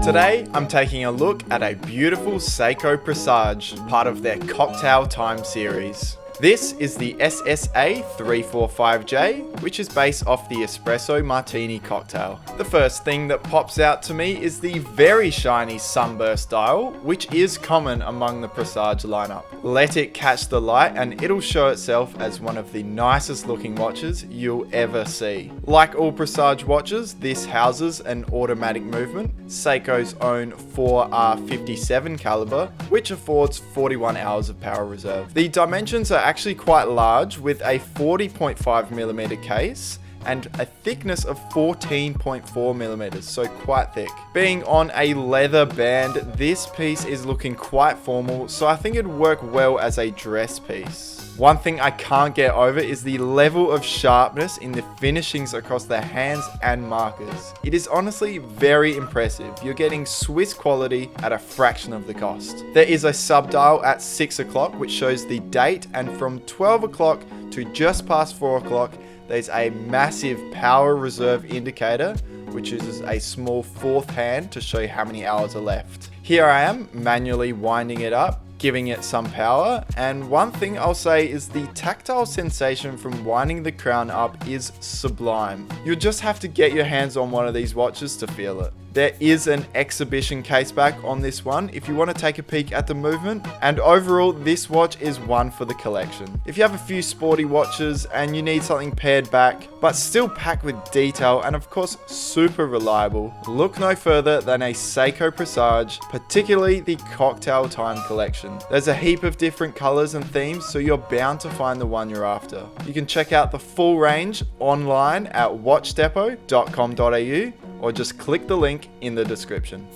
Today, I'm taking a look at a beautiful Seiko Presage, part of their Cocktail Time series. This is the SSA345J, which is based off the Espresso Martini cocktail. The first thing that pops out to me is the very shiny Sunburst dial, which is common among the Presage lineup. Let it catch the light and it'll show itself as one of the nicest looking watches you'll ever see. Like all Presage watches, this houses an automatic movement, Seiko's own 4R57 caliber, which affords 41 hours of power reserve. The dimensions are actually quite large, with a 40.5mm case and a thickness of 14.4mm, so quite thick. Being on a leather band, this piece is looking quite formal, so I think it'd work well as a dress piece. One thing I can't get over is the level of sharpness in the finishings across the hands and markers. It is honestly very impressive. You're getting Swiss quality at a fraction of the cost. There is a sub-dial at 6 o'clock which shows the date, and from 12 o'clock to just past 4 o'clock there's a massive power reserve indicator which uses a small fourth hand to show you how many hours are left. Here I am manually winding it up, giving it some power, and one thing I'll say is the tactile sensation from winding the crown up is sublime. You'll just have to get your hands on one of these watches to feel it. There is an exhibition case back on this one if you want to take a peek at the movement, and overall this watch is one for the collection. If you have a few sporty watches and you need something pared back but still packed with detail and of course super reliable, look no further than a Seiko Presage, particularly the Cocktail Time collection. There's a heap of different colors and themes, so you're bound to find the one you're after. You can check out the full range online at watchdepot.com.au or just click the link in the description.